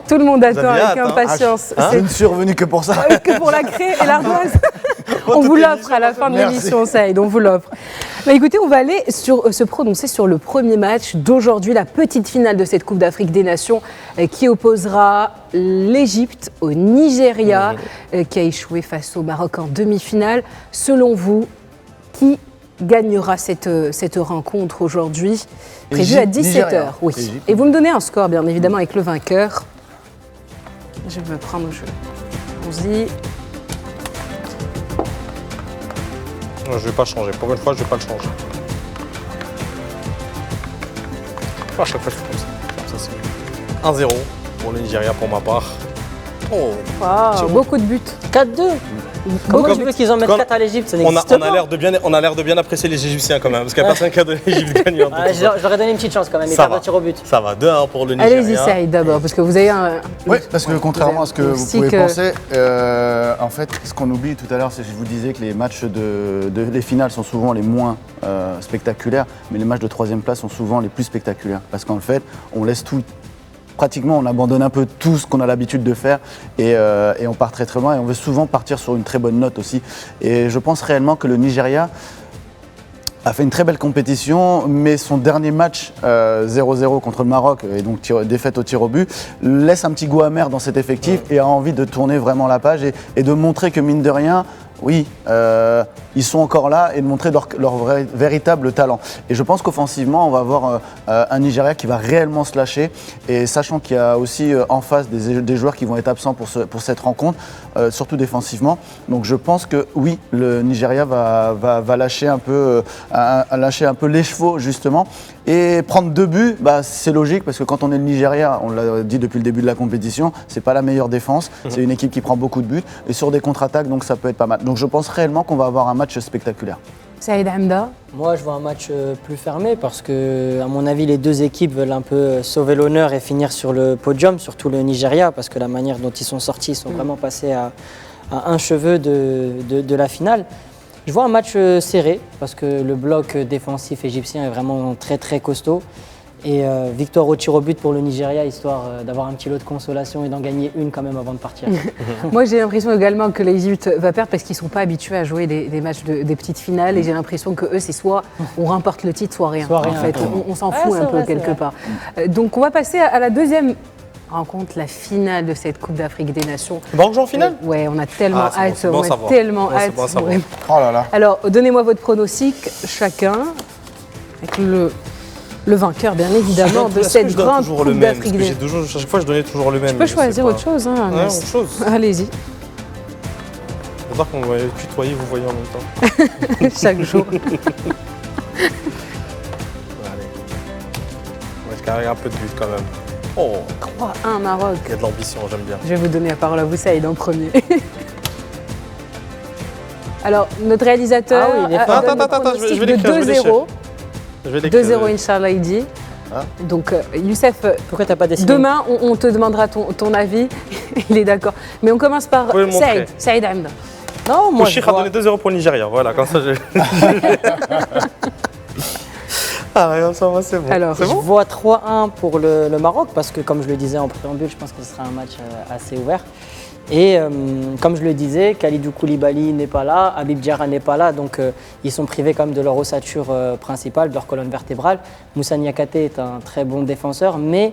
Tout le monde attend avec impatience. C'est une survenue que pour ça. Que pour la craie et l'ardoise. On vous l'offre à la fin de l'émission, Saïd, on vous l'offre. Écoutez, on va aller se prononcer sur le premier match d'aujourd'hui, la petite finale de cette Coupe d'Afrique des Nations qui opposera l'Égypte au Nigeria, qui a échoué face au Maroc en demi-finale. Selon vous, qui gagnera cette rencontre aujourd'hui, prévue à 17h. Oui. Et vous me donnez un score, bien évidemment, avec le vainqueur. Je vais me prendre au jeu. Allons-y. Non, je ne vais pas changer. Pour une fois, je ne vais pas le changer. À chaque fois, je fais comme ça. Ça, c'est 1-0 pour le Nigeria pour ma part. Beaucoup de buts. 4-2. Comment tu veux qu'ils en mettent 4 à l'Égypte? Ça n'existe pas. On a l'air de bien apprécier les Égyptiens quand même, parce qu'il n'y a personne qui a donné l'Égypte gagnante. J'aurais donné une petite chance quand même, ils perdent un tir au but. Ça va, 2-1 pour le Nigeria. Allez-y, Saïd, d'abord, parce que vous avez un... Oui, parce que contrairement à ce que vous pouvez penser, en fait, ce qu'on oublie tout à l'heure, c'est que je vous disais que les matchs les finales sont souvent les moins spectaculaires, mais les matchs de troisième place sont souvent les plus spectaculaires. Parce qu'en fait, on laisse tout... Pratiquement, on abandonne un peu tout ce qu'on a l'habitude de faire et on part très très loin et on veut souvent partir sur une très bonne note aussi. Et je pense réellement que le Nigeria a fait une très belle compétition, mais son dernier match 0-0 contre le Maroc, et donc défaite au tir au but, laisse un petit goût amer dans cet effectif et a envie de tourner vraiment la page et de montrer que mine de rien, oui, ils sont encore là et de montrer leur véritable talent. Et je pense qu'offensivement, on va avoir un Nigeria qui va réellement se lâcher. Et sachant qu'il y a aussi en face des joueurs qui vont être absents pour cette rencontre, surtout défensivement. Donc je pense que oui, le Nigeria va lâcher un peu les chevaux justement. Et prendre 2 buts, c'est logique parce que quand on est le Nigeria, on l'a dit depuis le début de la compétition, c'est pas la meilleure défense. C'est une équipe qui prend beaucoup de buts et sur des contre-attaques, donc ça peut être pas mal. Donc je pense réellement qu'on va avoir un match spectaculaire. Saïd Hamda. Moi, je vois un match plus fermé parce que, à mon avis, les deux équipes veulent un peu sauver l'honneur et finir sur le podium, surtout le Nigeria, parce que la manière dont ils sont sortis, ils sont vraiment passés à un cheveu de la finale. Je vois un match serré parce que le bloc défensif égyptien est vraiment très très costaud. Et victoire au tir au but pour le Nigeria, histoire d'avoir un petit lot de consolation et d'en gagner une quand même avant de partir. Moi, j'ai l'impression également que l'Égypte va perdre parce qu'ils ne sont pas habitués à jouer des matchs des petites finales. Et j'ai l'impression que eux, c'est soit on remporte le titre, soit rien. En fait, on s'en fout un peu quelque part. Donc, on va passer à la deuxième rencontre, la finale de cette Coupe d'Afrique des Nations. Bon, on joue en finale Ouais, on a tellement hâte. On a tellement hâte. Oh là là. Alors, donnez-moi votre pronostic, chacun, avec le vainqueur, bien évidemment, de cette grande Coupe d'Afrique des Nations. À chaque fois, je donnais toujours le même. Tu peux choisir autre chose. Hein, autre chose. Allez-y. Faut voir qu'on va tutoyer, vous voyez en même temps. Chaque jour. Allez. On va carrer un peu de but quand même. 3-1 Maroc. Il y a de l'ambition, j'aime bien. Je vais vous donner la parole à vous, Saïd, en premier. Alors, notre réalisateur attends, je vais l'écrire, 2-0. 2-0, Inch'Allah, il dit. Donc, Youssef, pourquoi t'as pas décidé? Demain, on te demandera ton avis. Il est d'accord. Mais on commence par Saïd Hamda. Non, moi je a donné 2-0 pour le Nigeria. Voilà, comme ça, c'est bon. Alors, je vois 3-1 pour le Maroc parce que, comme je le disais en préambule, je pense que ce sera un match assez ouvert. Et comme je le disais, Kalidou Koulibaly n'est pas là, Habib Diarra n'est pas là, donc ils sont privés quand même de leur ossature principale, de leur colonne vertébrale. Moussa Niakhaté est un très bon défenseur, mais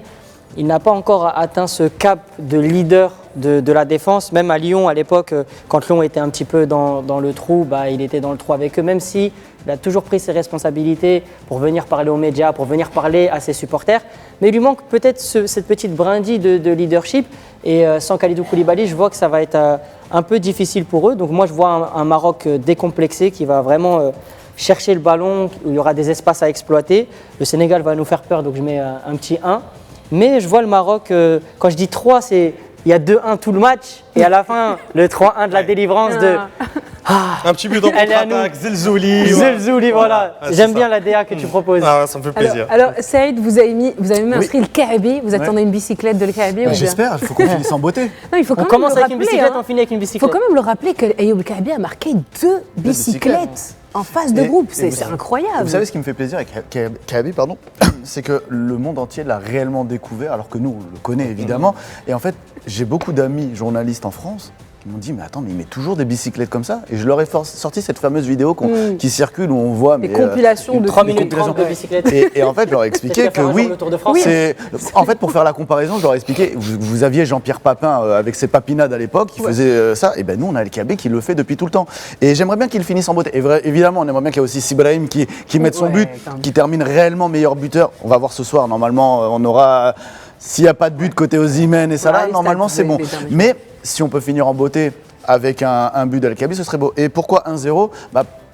il n'a pas encore atteint ce cap de leader de la défense. Même à Lyon, à l'époque, quand Lyon était un petit peu dans le trou, il était dans le trou avec eux, même si il a toujours pris ses responsabilités pour venir parler aux médias, pour venir parler à ses supporters. Mais il lui manque peut-être cette petite brindille de leadership. Et sans Kalidou Koulibaly, je vois que ça va être un peu difficile pour eux. Donc moi, je vois un Maroc décomplexé qui va vraiment chercher le ballon, où il y aura des espaces à exploiter. Le Sénégal va nous faire peur, donc je mets un petit 1. Mais je vois le Maroc, quand je dis 3, il y a 2-1 tout le match. Et à la fin, le 3-1 de la délivrance de... un petit but en contre-attaque, Zelzouli, voilà. J'aime bien la DA que tu proposes. Ça me fait plaisir. Alors Saïd, vous avez même inscrit le KAB. Vous attendez une bicyclette de l'KAB J'espère, il faut qu'on finisse en beauté. Non, il faut commence avec une bicyclette, on finit avec une bicyclette. Il faut quand même le rappeler que Ayoub Kahabi a marqué 2 bicyclettes. En phase de groupe, c'est incroyable. Vous savez ce qui me fait plaisir avec Kaby, c'est que le monde entier l'a réellement découvert, alors que nous, on le connaît évidemment. Et en fait, j'ai beaucoup d'amis journalistes en France qui m'ont dit, mais attends, mais il met toujours des bicyclettes comme ça. Et je leur ai sorti cette fameuse vidéo qui circule où on voit des compilations de 3 minutes 30 de bicyclette. Et en fait, je leur ai expliqué que oui, en fait, pour faire la comparaison, je leur ai expliqué, vous aviez Jean-Pierre Papin avec ses papinades à l'époque, qui faisait ça, et ben nous, on a El Kaabi qui le fait depuis tout le temps. Et j'aimerais bien qu'il finisse en beauté. Et évidemment, on aimerait bien qu'il y ait aussi Sibrahim qui mette son but, qui termine réellement meilleur buteur. On va voir ce soir, normalement, on aura... S'il n'y a pas de but côté Osimhen et ça là, normalement, c'est bon. Mais si on peut finir en beauté avec un but d'El Kaabi, ce serait beau. Et pourquoi 1-0 ?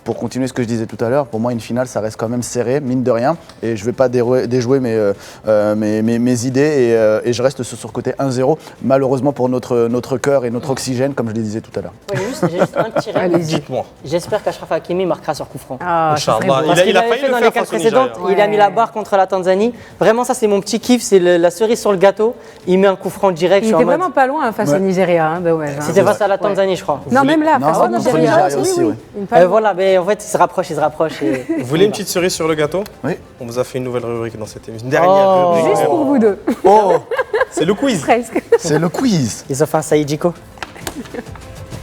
Pour continuer ce que je disais tout à l'heure, pour moi, une finale, ça reste quand même serré, mine de rien. Et je ne vais pas déjouer mes idées. Et je reste sur côté 1-0, malheureusement pour notre cœur et notre oxygène, comme je le disais tout à l'heure. Ouais, j'ai juste un petit rêve. Dites-moi. J'espère qu'Achraf Hakimi marquera sur coup franc. Inch'Allah. Parce qu'il avait fait dans les 4 précédentes, il a mis la barre contre la Tanzanie. Vraiment, ça, c'est mon petit kiff, c'est la cerise sur le gâteau. Il met un coup franc direct. Il était vraiment pas loin face au Nigeria. C'était face à la Tanzanie, je crois. Non, même là, face au Nigeria aussi. Voilà, mais en fait, il se rapproche. Vous voulez une petite cerise sur le gâteau ? Oui. On vous a fait une nouvelle rubrique dans cette émission. Une dernière rubrique. Juste pour vous deux. Oh, c'est le quiz. Presque. c'est le quiz. Ils ont fait un Saïdjiko.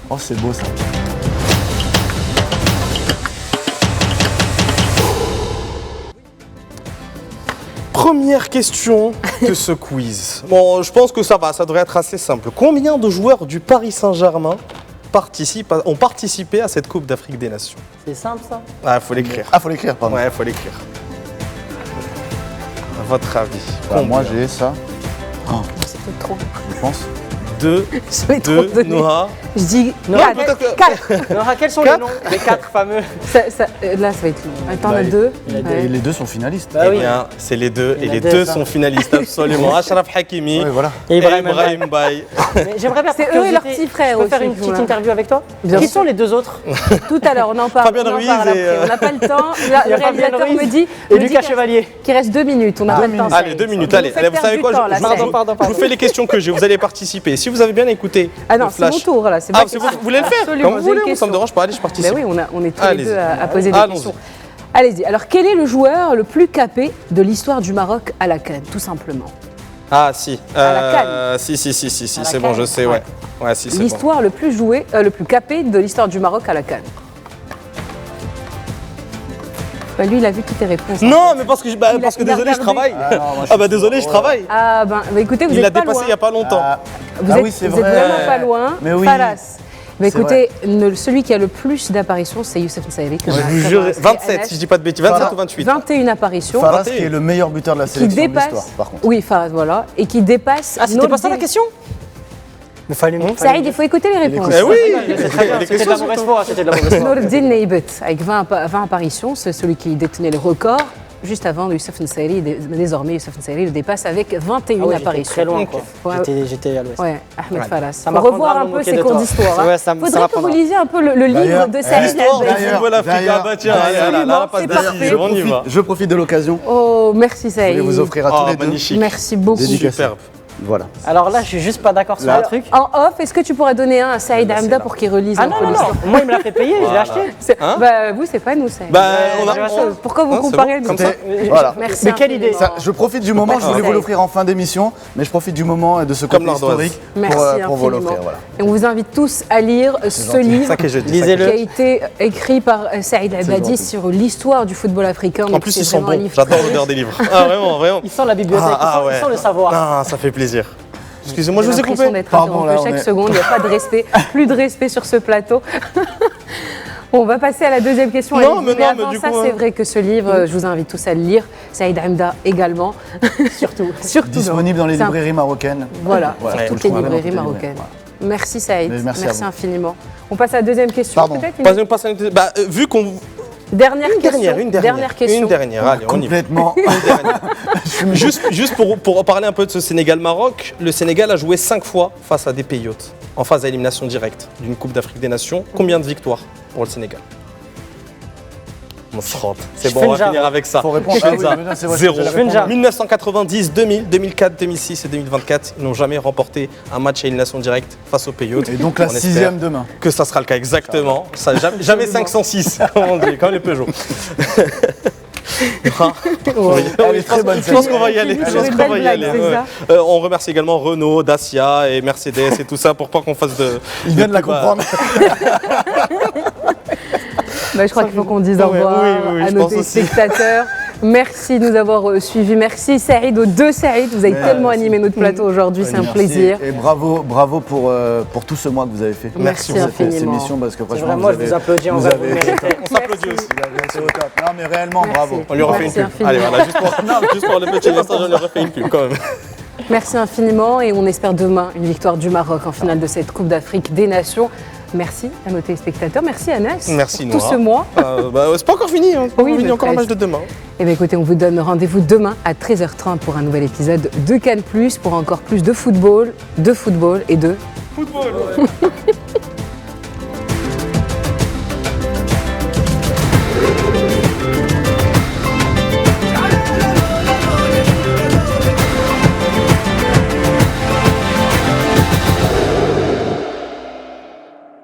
Oh, c'est beau ça. Première question de ce quiz. Bon, je pense que ça va, ça devrait être assez simple. Combien de joueurs du Paris Saint-Germain ont participé à cette Coupe d'Afrique des Nations ? C'est simple, ça. Ah, faut l'écrire. Ah, faut l'écrire, pardon. Ouais, faut l'écrire. À votre avis. Moi, j'ai ça. C'est peut-être trop. Je pense. 2, Je vais trop donner. Noah. Je dis Non, peut-être que- 4. Alors, quels sont les noms des 4 fameux? Là, ça va être long. Attends, on a 2. Et les deux sont finalistes. Bah Eh oui. bien, c'est les deux. Il y Et en a les deux, deux ça. sont finalistes, absolument. Achraf Hakimi Ouais, voilà. et Et Ibrahim Ibrahim Baye. Mais j'aimerais bien C'est par eux et leur curiosité, petit frère je peux faire aussi, une qui petite jouent là. interview avec toi? Bien Qui sûr. sont les deux autres? Tout à l'heure, on en parle. Fabien on en Ruiz parle et, après. On n'a pas le temps. Le Il y a Fabien réalisateur Ruiz me dit. et me dit Lucas qu'il- Chevalier. Qu'il reste 2 minutes. On n'a pas le temps. Allez, Saïd. 2 minutes. Vous Allez, nous faites vous savez perdre quoi du temps, là, Saïd. Je vous fais les questions que j'ai. Vous allez participer. Si vous avez bien écouté Ah non, le c'est flash. mon tour là. C'est Ah, pas c'est vous voulez le faire Absolument, comme vous j'ai une voulez. Moi, ça me question. dérange pas. Allez, je participe. Ben oui, on est tous les Allez-y. deux à poser des Allons-y. questions. Allez-y. Alors, quel est le joueur le plus capé de l'histoire du Maroc à la CAN, tout simplement? Ah, si. la canne. Si, À la c'est bon, canne. je sais, ouais. Ouais, si, c'est bon. L'histoire le plus capé de l'histoire du Maroc à la CAN. Bah, lui, il a vu toutes tes réponses. Non, mais parce que, Il a désolé, je regardé. travaille. Ah, non, moi, je Ah, bah, suis désolé, je trop- travaille. Ah ben, écoutez, vous Il êtes l'a pas dépassé loin. il n'y a pas longtemps. Vous Ah êtes, oui, c'est vous êtes vrai. vraiment pas loin. Mais oui. Falas. Mais C'est écoutez, celui qui a le plus d'apparitions, c'est Youssef Nsairi. Je vous jure, 27, si je dis pas de bêtises. 27 ou 28. 21 apparitions. Faras qui est le meilleur buteur de la Qui sélection de l'histoire, dépasse. par contre. Oui, Faras, voilà. Et qui dépasse. Ah, c'était pas ça la question? Mais fallait Saïd, il faut écouter les réponses. Eh oui, C'est très bien, les c'était de questions la sont mauvaise foi, c'était de la mauvaise foi. Nourdine Neibet, avec 20 apparitions, c'est celui qui détenait le record. Juste avant Youssef Nsairi, désormais Youssef Nsairi le dépasse avec 21 Ah ouais, j'étais apparitions. très loin, quoi. Ouais. J'étais à l'ouest. Ouais, Ahmed Ouais. Faras. Ça Faut m'apprendra revoir à un me peu moquer ses de cours toi. d'histoire. Ouais, ça Faudrait que vous m'apprendra. lisiez un peu le livre D'ailleurs, de Saïd L'histoire du El-Badi. football africain. D'ailleurs, Bah tiens, allez, absolument, la passe c'est décisive, parfait. on y va. Je profite de l'occasion Oh, merci pour Saïd. vous offrir à tous Oh, les deux. magnifique. Merci beaucoup. Dédicace. Superbe. Voilà. Alors là, je suis juste pas d'accord sur Là. un truc. En off, est-ce que tu pourrais donner un à Saïd Bah, c'est Hamda là. pour qu'il relise Ah un non, peu non, l'histoire? non, moi il me l'a fait payer, je l'ai acheté. Hein Bah, vous, c'est pas nous, Saïd. Bah, on j'ai a. acheté. Pourquoi vous Hein, c'est comparez bon, nous comme ça. Voilà. Merci Mais quelle idée. infiniment. Je profite du moment, je voulais vous l'offrir en fin d'émission, mais je profite du moment et de ce côté Comme l'ardoise. historique Merci pour vous infiniment. l'offrir. Voilà. Et on vous invite tous à lire ce gentil. livre Ça que je dis. Lisez-le. qui a été écrit par Saïd Al-Badi gentil. sur l'histoire du football africain. En Donc plus, c'est ils sont vraiment un bons. livre J'adore très l'odeur des livres. Ah, vraiment, vraiment. Il sent la bibliothèque, il sent le savoir. Ah, ça fait plaisir. Excusez-moi, je J'ai vous ai l'impression coupé. d'être Pardon, interrompue là, on chaque est- seconde, il n'y a pas de respect, plus de respect sur ce plateau. Bon, on va passer à la deuxième question. Non, Allez-y. mais non, avant mais du ça, coup, c'est hein. vrai que ce livre, je vous invite tous à le lire. Saïd Hamda également. Surtout. Disponible dans les C'est un- librairies marocaines. Voilà, Voilà, sur tout toutes le les temps, dans librairies toutes les marocaines. librairies, Merci Saïd, Mais merci à vous. infiniment. On passe à la deuxième question. Pardon. Peut-être Vas-y, on passe à une. Bah, vu qu'on. dernière question. Une dernière. question. Une dernière, allez, on y va. Complètement. Juste pour parler un peu de ce Sénégal-Maroc, le Sénégal a joué 5 fois face à des pays hôtes, en phase à élimination directe d'une Coupe d'Afrique des Nations. Combien de victoires pour le Sénégal? Nosrat. C'est Je bon, fais on le va finir jar. avec ça. Faut répondre. Ah oui, Shenzhen, mais non, c'est vrai, zéro. je vais fais le jar. 1990, 2000, 2004, 2006 et 2024, ils n'ont jamais remporté un match à élimination directe face aux Pays-Bas. Et donc la On espère sixième demain. que ça sera le cas exactement. Ça, jamais 506, comme on dit, comme les Peugeot. Elle est très bonne, Je pense qu'on va y aller. Fini Je sur pense une qu'on va belle y blague, aller. c'est Ouais. On remercie également Renault, Dacia et Mercedes et tout ça pour pas qu'on fasse de. Il vient de la comprendre. Bah, je crois qu'il faut qu'on dise au Ouais, revoir oui, à je nos pense aussi. téléspectateurs. Merci de nous avoir suivis. Merci Saïd, aux deux Saïd. Vous avez tellement animé notre plateau aujourd'hui, c'est un Merci. plaisir. Et bravo pour tout ce mois que vous avez fait. Merci pour cette infiniment. émission parce que C'est franchement, vrai, moi, je vous applaudis, en vrai, vous le méritez. On s'applaudit aussi. C'est au top. Non mais réellement, Merci. bravo. On lui refait une Merci pub. infiniment. Allez, voilà, juste pour le petit message, on lui refait une pub quand même. Merci infiniment et on espère demain une victoire du Maroc en finale de cette Coupe d'Afrique des Nations. Merci à nos téléspectateurs. Merci Anas Merci, pour tout Noah. ce mois. C'est pas encore fini. Hein. C'est pas Oui, encore fini, mais encore un match presque. de demain. Et bien écoutez, on vous donne rendez-vous demain à 13h30 pour un nouvel épisode de Cannes+, pour encore plus de football et de... Football.